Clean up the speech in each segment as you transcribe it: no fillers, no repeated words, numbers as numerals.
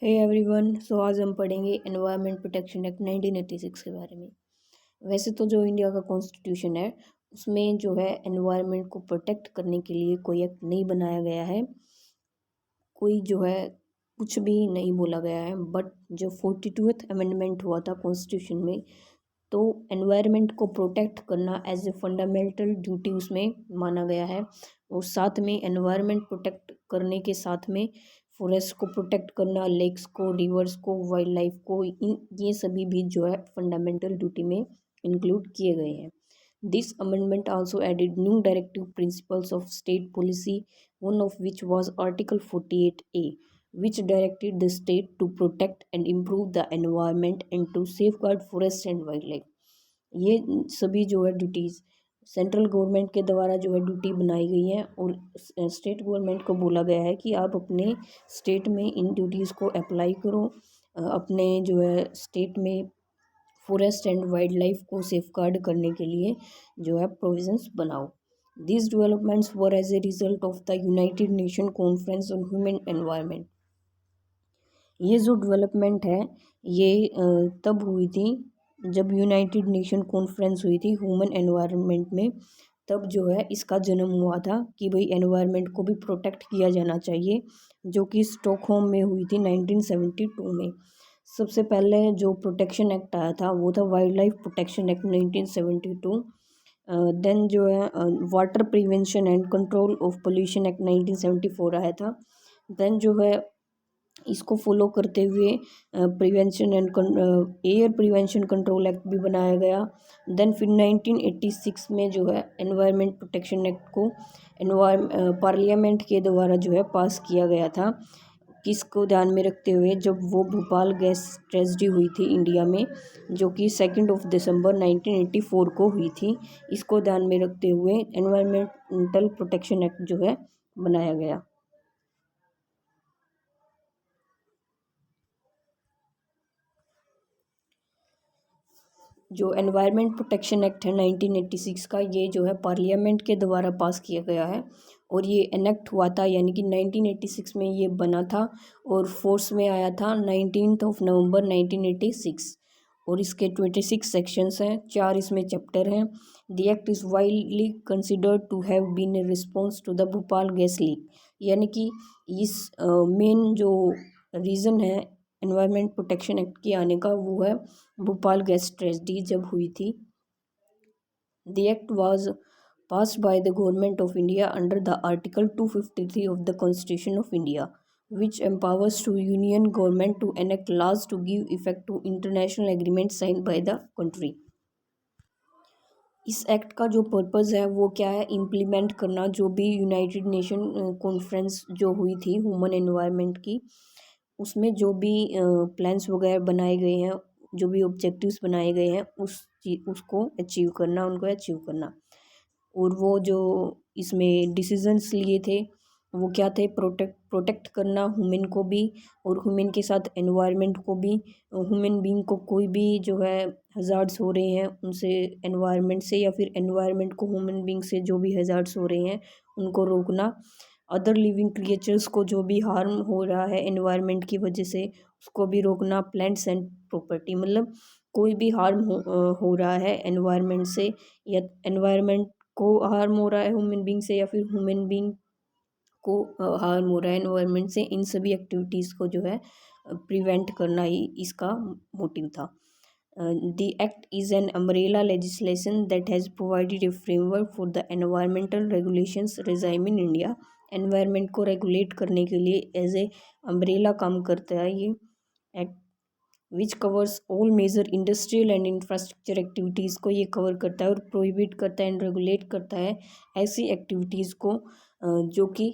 Hey everyone. सो आज हम पढ़ेंगे एनवायरनमेंट प्रोटेक्शन एक्ट 1986 के बारे में। वैसे तो जो इंडिया का कॉन्स्टिट्यूशन है उसमें जो है एनवायरनमेंट को प्रोटेक्ट करने के लिए कोई एक्ट नहीं बनाया गया है, कोई जो है कुछ भी नहीं बोला गया है। बट जो 42th अमेंडमेंट हुआ था कॉन्स्टिट्यूशन में, तो एनवायरनमेंट को प्रोटेक्ट करना एज ए फंडामेंटल ड्यूटी उसमें माना गया है। और साथ में एनवायरनमेंट प्रोटेक्ट करने के साथ में फॉरेस्ट को प्रोटेक्ट करना, लेक्स को, रिवर्स को, वाइल्ड लाइफ को, इन ये सभी भी जो है फंडामेंटल ड्यूटी में इंक्लूड किए गए हैं। This amendment also added new directive principles of state policy, one of which was Article 48A, which directed the state to protect and improve the environment and to safeguard forests and wildlife। ये सभी जो है duties central government के द्वारा जो है duty बनाई गई हैं, और स्टेट गवर्नमेंट को बोला गया है कि आप अपने स्टेट में इन ड्यूटीज़ को अप्लाई करो। अपने जो है स्टेट में फॉरेस्ट एंड वाइल्ड लाइफ को सेफगार्ड करने के लिए जो है प्रोविजंस बनाओ। These developments were as a result of the United Nations Conference on Human Environment। ये जो डेवलपमेंट है ये तब हुई थी जब यूनाइटेड नेशन कॉन्फ्रेंस हुई थी ह्यूमन एनवायरनमेंट में। तब जो है इसका जन्म हुआ था कि भाई एनवायरनमेंट को भी प्रोटेक्ट किया जाना चाहिए, जो कि स्टॉकहोम में हुई थी 1972 में। सबसे पहले जो प्रोटेक्शन एक्ट आया था वो था wildlife protection act 1972। Then जो है water prevention and control of pollution act 1974 आया था। देन जो है इसको फॉलो करते हुए prevention and air prevention control act भी बनाया गया। देन फिर 1986 में जो है एनवायरनमेंट प्रोटेक्शन एक्ट को पार्लियामेंट के द्वारा जो है पास किया गया था। किसको ध्यान में रखते हुए, जब वो भोपाल गैस ट्रेजेडी हुई थी इंडिया में, जो कि 2 दिसंबर 1984 को हुई थी। इसको ध्यान में रखते हुए एनवायरमेंटल प्रोटेक्शन एक्ट जो है बनाया गया। जो एनवायरनमेंट प्रोटेक्शन एक्ट है 1986 का, ये जो है पार्लियामेंट के द्वारा पास किया गया है। और ये एनेक्ट हुआ था, यानी कि 1986 में ये बना था और फोर्स में आया था 19 नवंबर 1986। और इसके 26 सेक्शंस हैं, 4 इसमें चैप्टर हैं। The act is widely considered to have been a response to the Bhopal gas leak. यानी कि इस मेन जो रीज़न है एनवायरनमेंट प्रोटेक्शन एक्ट के आने का, वो है भोपाल गैस ट्रेजेडी जब हुई थी। The act was passed by the Government of India under the Article 253 of the Constitution of India, which empowers to Union Government to enact laws to give effect to international agreements signed by the country। इस act का जो purpose है वो क्या है, implement करना जो भी यूनाइटेड नेशन कॉन्फ्रेंस जो हुई थी ह्यूमन एनवायरनमेंट की, उसमें जो भी प्लान्स वगैरह बनाए गए हैं, जो भी ऑब्जेक्टिव्स बनाए गए हैं, उसको अचीव करना, उनको अचीव करना। और वो जो इसमें डिसीजंस लिए थे वो क्या थे, प्रोटेक्ट करना ह्यूमन को भी, और ह्यूमन के साथ एनवायरनमेंट को भी। ह्यूमन बीइंग को कोई भी जो है हज़ार्ड्स हो रहे हैं उनसे, एनवायरनमेंट से, या फिर एनवायरनमेंट को ह्यूमन बीइंग से जो भी हज़ार्ड्स हो रहे हैं उनको रोकना। अदर लिविंग क्रिएचर्स को जो भी हार्म हो रहा है एनवायरनमेंट की वजह से उसको भी रोकना। प्लांट्स एंड प्रॉपर्टी, मतलब कोई भी हार्म हो रहा है एनवायरनमेंट से, या एनवायरनमेंट को हार्म हो रहा है ह्यूमन बीइंग से, या फिर ह्यूमन बीइंग को हार्म हो रहा है एनवायरनमेंट से, इन सभी एक्टिविटीज़ को जो है प्रिवेंट करना ही इसका मोटिव था। The act is an umbrella legislation that has provided a framework for the environmental regulations regime in India। Environment को रेगुलेट करने के लिए एज ए अम्ब्रेला काम करता है ये act, which covers all major industrial and infrastructure activities को ये कवर करता है और प्रोहिबिट करता है एंड रेगुलेट करता है ऐसी एक्टिविटीज़ को जो कि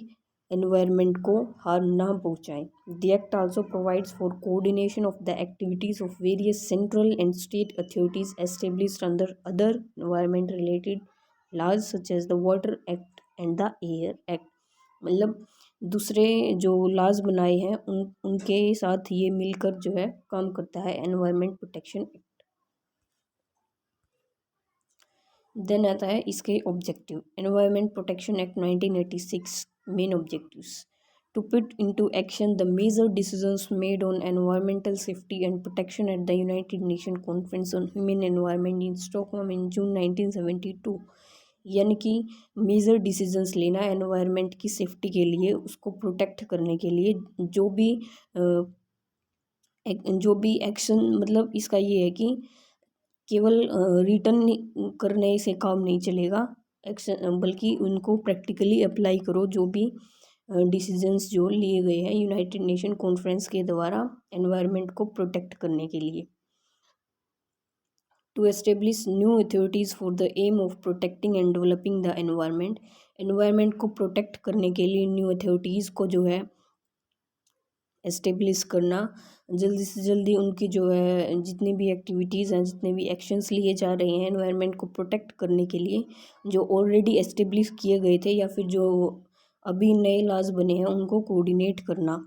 एनवायरनमेंट को हार्म ना पहुँचाएं। The act also provides for coordination of the activities of various central and state authorities established under other environment related laws such as the water act and the air act. मतलब दूसरे जो laws बनाए हैं उनके साथ ये मिलकर जो है काम करता है एनवायरनमेंट प्रोटेक्शन एक्ट। देन आता है इसके objective. Environment protection act 1986 main objectives. to put into action the major decisions made on environmental safety and protection at the United Nations Conference on Human Environment in Stockholm in June 1972। यानी कि major decisions लेना environment की safety के लिए, उसको protect करने के लिए जो भी एक्शन, मतलब इसका ये है कि केवल रिटर्न करने से काम नहीं चलेगा एक्शन, बल्कि उनको प्रैक्टिकली अप्लाई करो, जो भी डिसीजंस जो लिए गए हैं यूनाइटेड नेशन कॉन्फ्रेंस के द्वारा एनवायरनमेंट को प्रोटेक्ट करने के लिए। To establish new authorities for the aim of protecting and developing the environment. Environment को प्रोटेक्ट करने के लिए न्यू अथॉरिटीज़ को जो है एस्टेब्लिश करना, जल्दी से जल्दी उनकी जो है जितनी भी एक्टिविटीज़ हैं, जितने भी एक्शंस लिए जा रहे हैं एनवायरनमेंट को प्रोटेक्ट करने के लिए, जो ऑलरेडी एस्टेब्लिश किए गए थे या फिर जो अभी नए लॉज बने हैं, उनको कोऑर्डिनेट करना।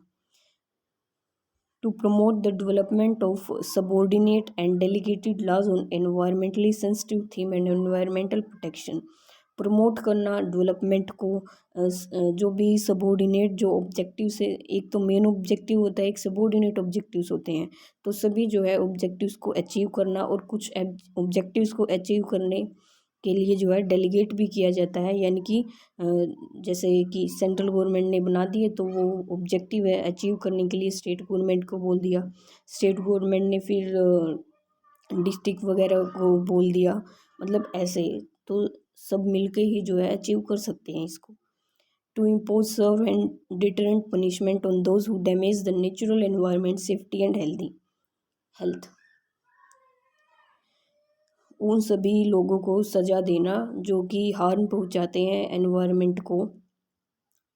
To promote the development of subordinate and delegated laws on environmentally sensitive theme and environmental protection. Promote करना डेवलपमेंट को, जो भी सबऑर्डिनेट जो ऑब्जेक्टिव से, एक तो मेन ऑब्जेक्टिव होता है, एक सबऑर्डिनेट ऑब्जेक्टिव्स होते हैं, तो सभी जो है ऑब्जेक्टिव्स को अचीव करना, और कुछ ऑब्जेक्टिव्स को अचीव करने के लिए जो है डेलीगेट भी किया जाता है, यानी कि जैसे कि सेंट्रल गवर्नमेंट ने बना दिए तो वो ऑब्जेक्टिव है अचीव करने के लिए स्टेट गवर्नमेंट को बोल दिया, स्टेट गवर्नमेंट ने फिर डिस्ट्रिक्ट वगैरह को बोल दिया, मतलब ऐसे तो सब मिलके ही जो है अचीव कर सकते हैं इसको। To impose serve and deterrent punishment on those who damage the natural environment safety and health. उन सभी लोगों को सज़ा देना जो कि हार्म पहुंचाते हैं एनवायरनमेंट को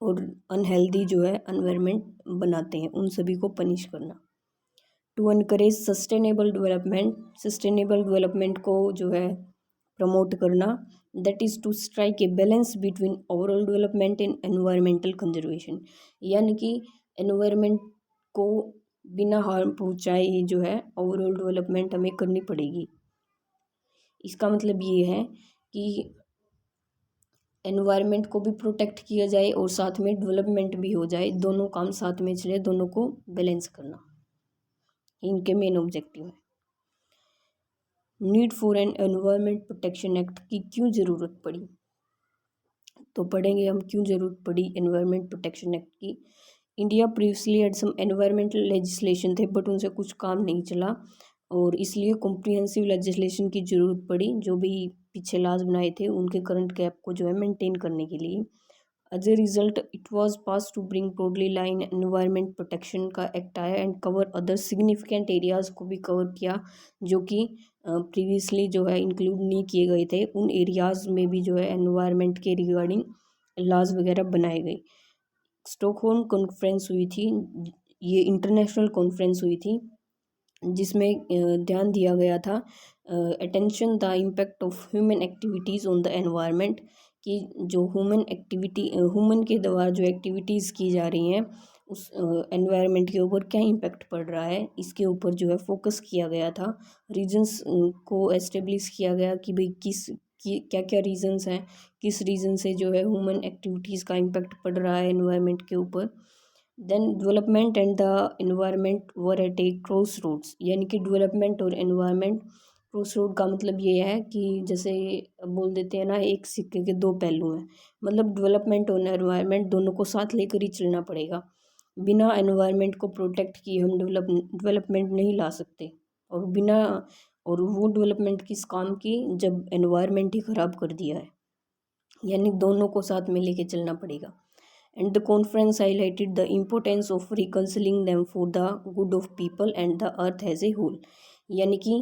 और अनहेल्दी जो है एनवायरनमेंट बनाते हैं, उन सभी को पनिश करना। To encourage sustainable development, sustainable development को जो है प्रमोट करना, that is to strike a balance between overall development and environmental conservation. यानी कि एनवायरनमेंट को बिना हार्म पहुंचाए जो है ओवरऑल डेवलपमेंट हमें करनी पड़ेगी। इसका मतलब ये है कि एनवायरनमेंट को भी प्रोटेक्ट किया जाए और साथ में डेवलपमेंट भी हो जाए, दोनों काम साथ में चले, दोनों को बैलेंस करना इनके मेन ऑब्जेक्टिव है। Need for an environment protection act की क्यों ज़रूरत पड़ी, तो पढ़ेंगे हम क्यों ज़रूरत पड़ी एनवायरनमेंट प्रोटेक्शन एक्ट की। India previously had some environmental legislation थे, बट उनसे कुछ काम नहीं चला और इसलिए कॉम्प्रिहेंसिव लेजिस्लेशन की ज़रूरत पड़ी, जो भी पीछे लॉज बनाए थे उनके करंट गैप को जो है मेंटेन करने के लिए। As a result it was pass to bring broadly line environment protection का एक्ट आया and cover other significant areas को भी कवर किया, जो कि प्रीवियसली जो है इंक्लूड नहीं किए गए थे। उन एरियाज़ में भी जो है एनवायरनमेंट के रिगार्डिंग लॉज वगैरह बनाए गए। स्टॉकहोम कॉन्फ्रेंस हुई थी, ये इंटरनेशनल कॉन्फ्रेंस हुई थी जिसमें ध्यान दिया गया था attention the impact of human activities on the environment, कि जो ह्यूमन के द्वारा जो एक्टिविटीज़ की जा रही हैं उस एनवायरनमेंट के ऊपर क्या इम्पैक्ट पड़ रहा है, इसके ऊपर जो है फोकस किया गया था। रीजंस को एस्टेब्लिश किया गया कि भाई क्या क्या रीजंस हैं, किस रीज़न से जो है ह्यूमन एक्टिविटीज़ का इम्पैक्ट पड़ रहा है एनवायरनमेंट के ऊपर। Then development and the environment were at a crossroads, यानी कि डेवलपमेंट और एनवायरनमेंट क्रॉस रोड का मतलब ये है कि जैसे बोल देते हैं ना, एक सिक्के के दो पहलू हैं, मतलब डेवलपमेंट और एनवायरनमेंट दोनों को साथ लेकर ही चलना पड़ेगा। बिना एनवायरनमेंट को प्रोटेक्ट किए हम डेवलपमेंट नहीं ला सकते, और वो डेवलपमेंट किस काम की जब एनवायरनमेंट ही ख़राब कर दिया है, यानी दोनों को साथ में लेके चलना पड़ेगा। And the conference highlighted the importance of reconciling them for the good of people and the earth as a whole, यानी कि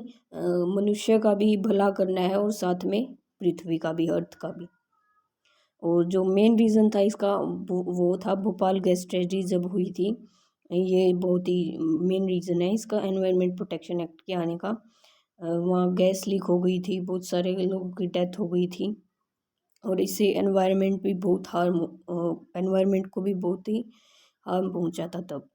मनुष्य का भी भला करना है और साथ में पृथ्वी का भी, अर्थ का भी। और जो मेन रीज़न था इसका वो था भोपाल गैस ट्रेजेडी जब हुई थी, ये बहुत ही मेन रीज़न है इसका एनवायरनमेंट प्रोटेक्शन एक्ट के आने का। वहाँ गैस लीक हो गई थी, बहुत सारे लोगों की डेथ हो गई थी और इससे एनवायरनमेंट को भी बहुत ही हार्म पहुंचा था तब।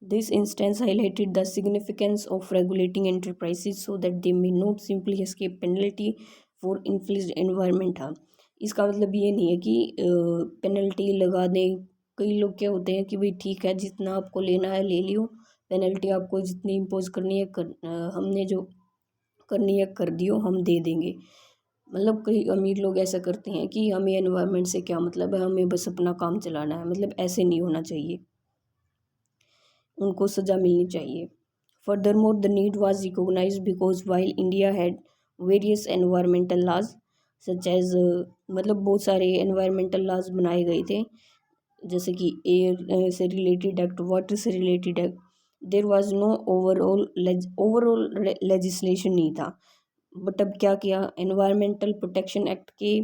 This instance highlighted the significance of regulating enterprises so that they may not simply escape penalty for inflicted environment harm. इसका मतलब ये नहीं है कि पेनल्टी लगा दें कई लोग क्या होते हैं कि भाई ठीक है, जितना आपको लेना है ले लियो, पेनल्टी आपको जितनी इम्पोज करनी है हमने जो करनी है कर दियो, हम दे देंगे। मतलब कई अमीर लोग ऐसा करते हैं कि हमें एनवायरनमेंट से क्या मतलब है, हमें बस अपना काम चलाना है। मतलब ऐसे नहीं होना चाहिए, उनको सज़ा मिलनी चाहिए। Furthermore the need was recognised because while India had various environmental laws such as, मतलब बहुत सारे एनवायरमेंटल लॉज बनाए गए थे, जैसे कि एयर से रिलेटेड एक्ट, वाटर से related act. There was no overall legislation नहीं था। बट अब क्या किया, एनवायरमेंटल प्रोटेक्शन एक्ट के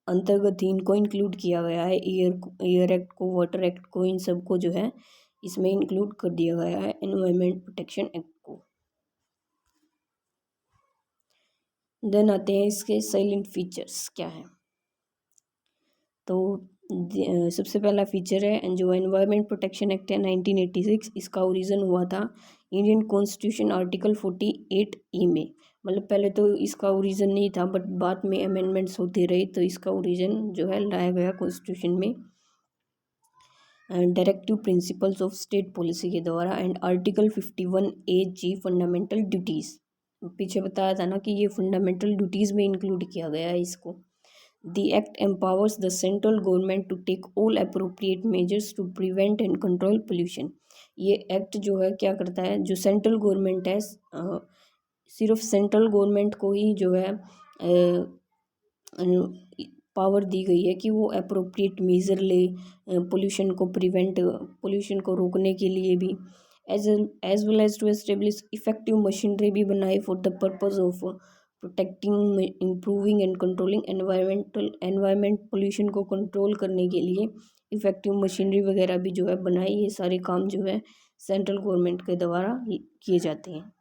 अंतर्गत ही इनको इंक्लूड किया गया है। एयर एक्ट को, वाटर एक्ट को, इन सबको जो है इसमें इंक्लूड कर दिया गया है एनवायरमेंट प्रोटेक्शन एक्ट को। देन आते हैं इसके साइलेंट फीचर्स क्या है। तो सबसे पहला फीचर है जो एनवायरमेंट प्रोटेक्शन एक्ट है 1986, इसका ओरिजिन हुआ था इंडियन कॉन्स्टिट्यूशन आर्टिकल 48 में। मतलब पहले तो इसका ओरिजिन नहीं था, बट बाद में अमेंडमेंट्स होते रहे तो इसका ओरिजिन जो है लाया गया कॉन्स्टिट्यूशन में directive principles of state policy के द्वारा। And article 51A(g) fundamental duties, पीछे बताया था ना कि ये फंडामेंटल ड्यूटीज़ में इंक्लूड किया गया है इसको। The act empowers the central government to take all appropriate measures to prevent and control pollution। ये एक्ट जो है क्या करता है, जो सेंट्रल गवर्नमेंट है, सिर्फ सेंट्रल गवर्नमेंट को ही जो है पावर दी गई है कि वो अप्रोप्रिएट मेजर ले पोल्यूशन को रोकने के लिए भी, as well as to establish effective machinery भी बनाए for the purpose of protecting, improving and controlling environment pollution को कंट्रोल करने के लिए इफेक्टिव मशीनरी वगैरह भी जो है बनाई। ये सारे काम जो है सेंट्रल गवर्नमेंट के द्वारा किए जाते हैं।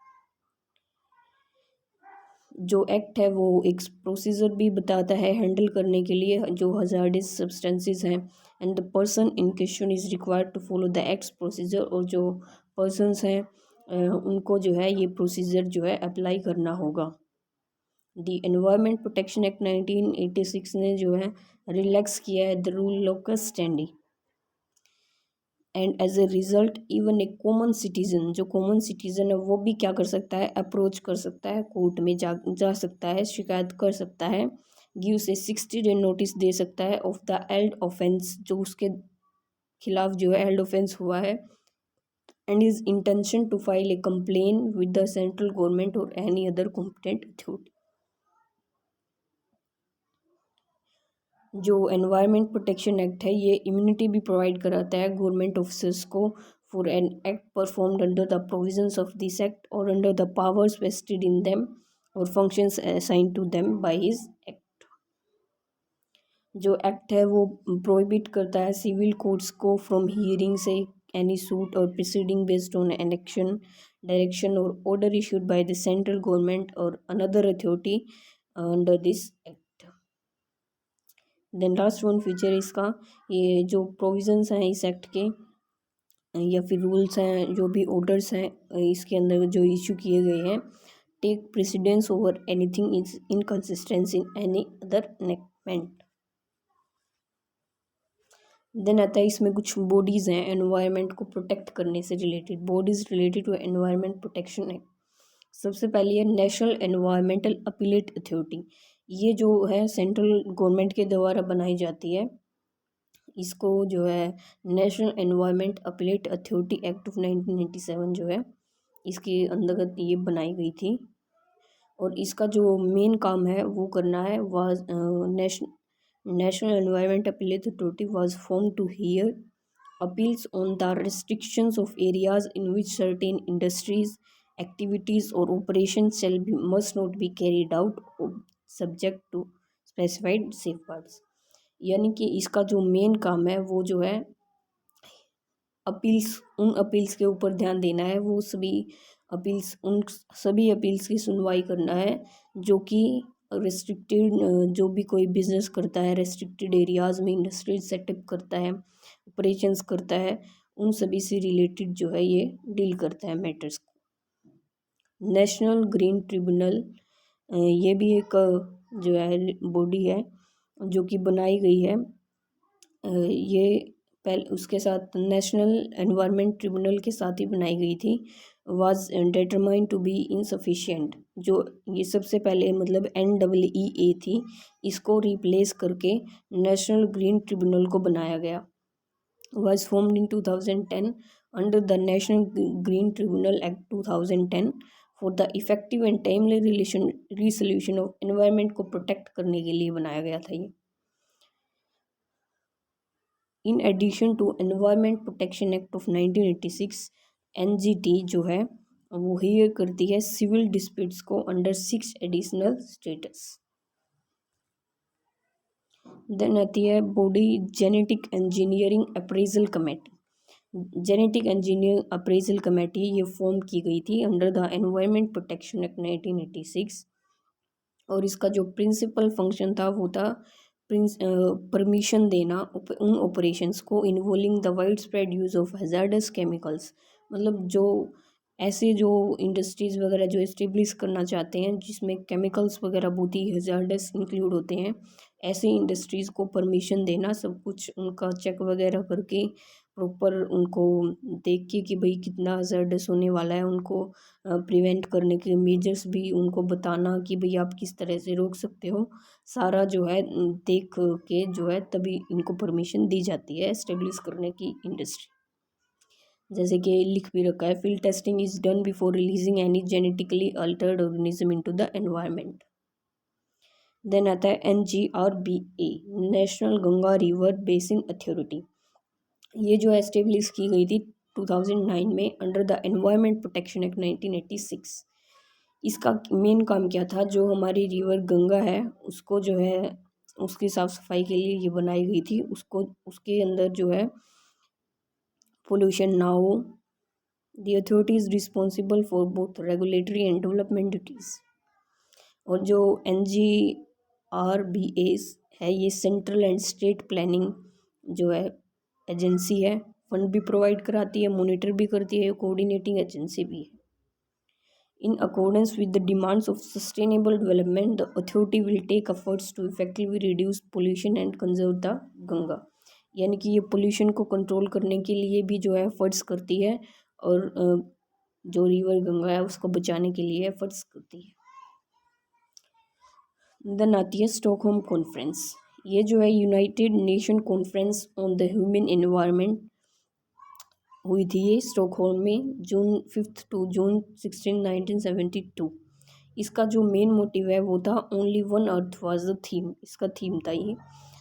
जो एक्ट है वो एक प्रोसीजर भी बताता है हैंडल करने के लिए जो हजार्डस सब्सटेंसेस हैं, and the person in question is required to follow the act's procedure. और जो पर्सनस हैं उनको जो है ये प्रोसीजर जो है अप्लाई करना होगा। दी एनवायरमेंट प्रोटेक्शन एक्ट 1986 ने जो है रिलैक्स किया है the rule of custody, and as a result even a common citizen, जो कॉमन सिटीजन है वो भी क्या कर सकता है, अप्रोच कर सकता है, कोर्ट में जा सकता है, शिकायत कर सकता है, गिव से 60 डे नोटिस दे सकता है ऑफ द एल्ड ऑफेंस, जो उसके खिलाफ जो है एल्ड ऑफेंस हुआ है, and is intention to file a complaint with the central government और एनी अदर कॉम्पिटेंट अथॉरिटी। जो एनवायरमेंट प्रोटेक्शन एक्ट है ये इम्यूनिटी भी प्रोवाइड कराता है गवर्नमेंट ऑफिसर्स को for an act performed under the provisions of this act और under the powers vested in them और functions assigned to them by his act. जो एक्ट है वो प्रोहिबिट करता है सिविल कोर्ट्स को फ्रॉम हियरिंग से एनी सूट और proceeding based on an action, direction और order issued by the central government और another authority under this act. Then last one feature इसका, ये जो प्रोविजंस हैं इस एक्ट के या फिर रूल्स हैं, जो भी ऑर्डर्स हैं इसके अंदर जो इशू किए गए हैं, take precedence over anything is inconsistence in any other enactment. Then आता है इसमें कुछ बॉडीज़ हैं एनवायरनमेंट को प्रोटेक्ट करने से related, bodies related to environment protection act. सबसे पहली है नेशनल एनवायरमेंटल अपीलेट अथॉरिटी। ये जो है सेंट्रल गवर्नमेंट के द्वारा बनाई जाती है, इसको जो है national environment appellate authority act of 1997 जो है इसके अंतर्गत ये बनाई गई थी। और इसका जो मेन काम है वो करना है was national environment appellate authority was form to hear appeals on the restrictions of areas in which certain industries, activities or operations must not be carried out subject to specified safeguards। यानी कि इसका जो main काम है वो जो है उन अपील्स के ऊपर ध्यान देना है, वो सभी अपील्स की सुनवाई करना है जो कि रेस्ट्रिक्टेड, जो भी कोई बिजनेस करता है रेस्ट्रिक्टेड एरियाज़ में इंडस्ट्रीज सेटअप करता है, ऑपरेशंस करता है, उन सभी से रिलेटेड जो है ये डील करता है मैटर्स को। नेशनल ग्रीन ट्रिब्यूनल, ये भी एक जो है बॉडी है जो कि बनाई गई है। ये पहले उसके साथ नेशनल एनवायरनमेंट ट्रिब्यूनल के साथ ही बनाई गई थी, was determined to be insufficient. जो ये सबसे पहले मतलब NEEA थी, इसको रिप्लेस करके नेशनल ग्रीन ट्रिब्यूनल को बनाया गया। was formed in 2010 under the National Green Tribunal Act 2010 for the effective and timely resolution of environment को प्रोटेक्ट करने के लिए बनाया गया था ये। In addition to environment protection act of 1986, NGT जो है वो ही करती है सिविल डिस्प्यूट्स को अंडर 6 एडिशनल स्टेटस। देन आती है body genetic engineering appraisal committee. Genetic engineering appraisal committee ये फॉर्म की गई थी under the environment protection act 1986, और इसका जो प्रिंसिपल फंक्शन था वो था परमिशन देना उन ऑपरेशंस को involving the wide spread use of hazards chemicals. मतलब जो ऐसे जो इंडस्ट्रीज़ वगैरह जो इस्टेब्लिश करना चाहते हैं जिसमें केमिकल्स वगैरह बहुत ही हैजार्डस इंक्लूड होते हैं, ऐसे इंडस्ट्रीज़ को परमिशन देना, सब कुछ उनका चेक वगैरह करके प्रॉपर उनको देख के कि भाई कितना हैजार्डस होने वाला है, उनको प्रिवेंट करने के मेजर्स भी उनको बताना कि भाई आप किस तरह से रोक सकते हो, सारा जो है देख के जो है तभी इनको परमिशन दी जाती है एस्टेब्लिश करने की इंडस्ट्री। जैसे कि लिख भी रखा है, field testing is done before releasing any genetically altered organism into the environment. Then आता है NGRBA, national Ganga river basin authority. ये जो एस्टेब्लिश की गई थी 2009 में under the environment protection act 1986। इसका मेन काम क्या था, जो हमारी रिवर गंगा है उसको जो है उसकी साफ़ सफाई के लिए ये बनाई गई थी, उसको उसके अंदर जो है पोल्यूशन ना हो। The authority is responsible for both regulatory and development duties. और जो NGRBA है ये सेंट्रल एंड स्टेट प्लानिंग जो है एजेंसी है, फंड भी प्रोवाइड कराती है, मॉनिटर भी करती है, कोऑर्डिनेटिंग एजेंसी भी है। In accordance with the demands of sustainable development, the authority will take efforts to effectively reduce pollution and conserve the Ganga। यानी कि ये पोल्यूशन को कंट्रोल करने के लिए भी जो है एफर्ट्स करती है, और जो रिवर गंगा है उसको बचाने के लिए एफर्ट्स करती है। देन आती है स्टॉकहोम कॉन्फ्रेंस। ये जो है United nation conference on the human environment हुई थी ये स्टॉकहोम में जून 5 टू जून 16, 1972। इसका जो मेन मोटिव है वो था only one earth was the theme, इसका थीम था ये।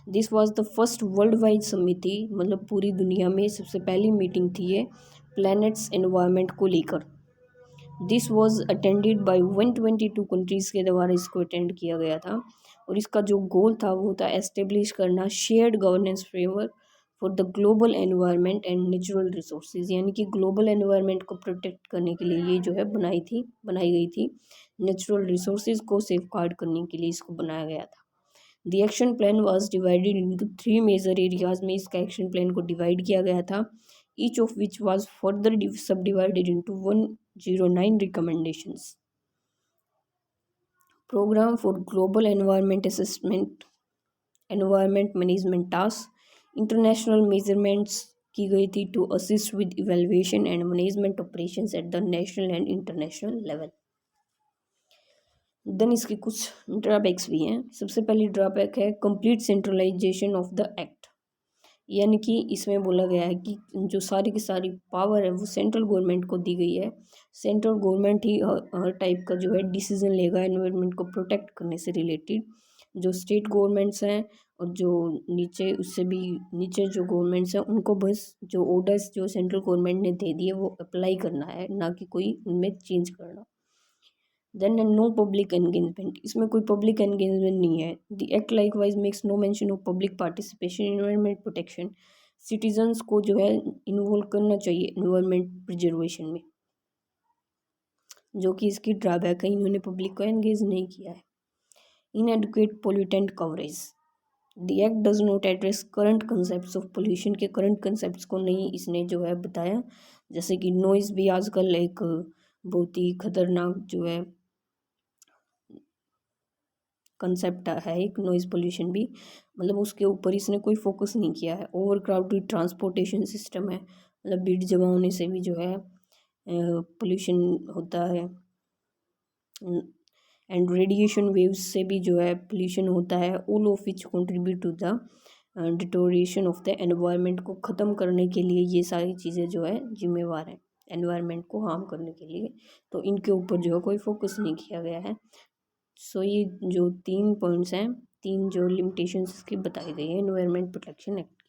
This was the first world wide समिति, मतलब पूरी दुनिया में सबसे पहली मीटिंग थी ये प्लैनेट्स एनवायरनमेंट को लेकर। This was attended by 122 countries के द्वारा इसको अटेंड किया गया था, और इसका जो गोल था वो था एस्टेब्लिश करना shared governance framework for the global environment and natural resources. यानी कि ग्लोबल एनवायरनमेंट को प्रोटेक्ट करने के लिए ये जो है बनाई गई थी, नेचुरल रिसोर्सेज को सेफ गार्ड करने के लिए इसको बनाया गया था। The action plan was divided into 3 major areas में इसका एक्शन प्लान को डिवाइड किया गया था, each of which was further sub divided into 109 recommendations. Program for global environment assessment, environment management task, international measurements की गई थी to assist with evaluation and management operations at the national and international level. Then इसके कुछ drawbacks भी हैं। सबसे पहली drawback है complete centralization of the act. यानी कि इसमें बोला गया है कि जो सारी की सारी पावर है वो सेंट्रल गवर्नमेंट को दी गई है। सेंट्रल गवर्नमेंट ही हर टाइप का जो है डिसीजन लेगा एनवायरनमेंट को प्रोटेक्ट करने से रिलेटेड। जो स्टेट गवर्नमेंट्स हैं और जो नीचे उससे भी नीचे जो गवर्नमेंट्स हैं उनको बस जो ऑर्डर्स जो सेंट्रल गवर्नमेंट ने दे दिए वो अप्लाई करना है, ना कि कोई उनमें चेंज करना। देन नो पब्लिक एंगेजमेंट, इसमें कोई पब्लिक एंगेजमेंट नहीं है। The act likewise makes no mention of public participation in environment protection. Citizens को जो है इन्वॉल्व करना चाहिए एनवायरनमेंट प्रिजर्वेशन में, जो कि इसकी ड्रॉबैक है, इन्होंने पब्लिक को एंगेज नहीं किया है। Inadequate pollutant coverage, the act does not address current concept of pollution के करंट कंसेप्ट को नहीं इसने जो है बताया। जैसे कि नॉइज़ भी आजकल एक बहुत ही खतरनाक जो है कंसेप्ट है एक नॉइज़ पोल्यूशन भी, मतलब उसके ऊपर इसने कोई फोकस नहीं किया है। ओवर क्राउडेड ट्रांसपोर्टेशन सिस्टम है, मतलब भीड़ जमा होने से भी जो है पोल्यूशन होता है। एंड रेडिएशन वेव्स से भी जो है पोल्यूशन होता है। All of which contribute to the deterioration of the environment को ख़त्म करने के लिए ये सारी चीज़ें जो है जिम्मेवार हैं, एनवायरनमेंट को हार्म करने के लिए। तो इनके ऊपर जो है कोई फोकस नहीं किया गया है। सो ये जो 3 पॉइंट्स हैं, 3 जो लिमिटेशंस इसकी बताई गई है एनवायरनमेंट प्रोटेक्शन एक्ट।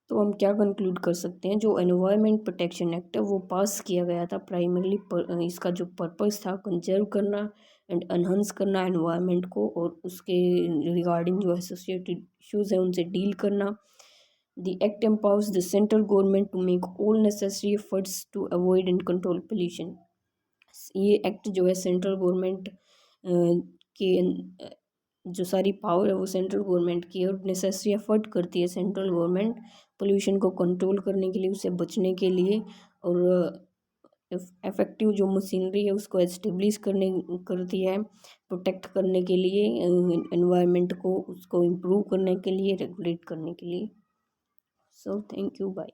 तो हम क्या कंक्लूड कर सकते हैं, जो एनवायरनमेंट प्रोटेक्शन एक्ट है वो पास किया गया था प्राइमरली इसका जो पर्पस था कंजर्व करना एंड एनहांस करना एनवायरनमेंट को, और उसके रिगार्डिंग जो एसोसिएटेड इश्यूज हैं उनसे डील करना। The act empowers the central government to make all necessary efforts to avoid and control pollution. ये एक्ट जो है सेंट्रल गवर्नमेंट के जो सारी पावर है वो सेंट्रल गवर्नमेंट की है, और नेसेसरी एफर्ट करती है सेंट्रल गवर्नमेंट पोल्यूशन को कंट्रोल करने के लिए, उसे बचने के लिए, और इफ़ेक्टिव जो मशीनरी है उसको एस्टेब्लिश करती है प्रोटेक्ट करने के लिए, एनवायरनमेंट को उसको इम्प्रूव करने के लिए, रेगुलेट करने के लिए। So thank you, bye.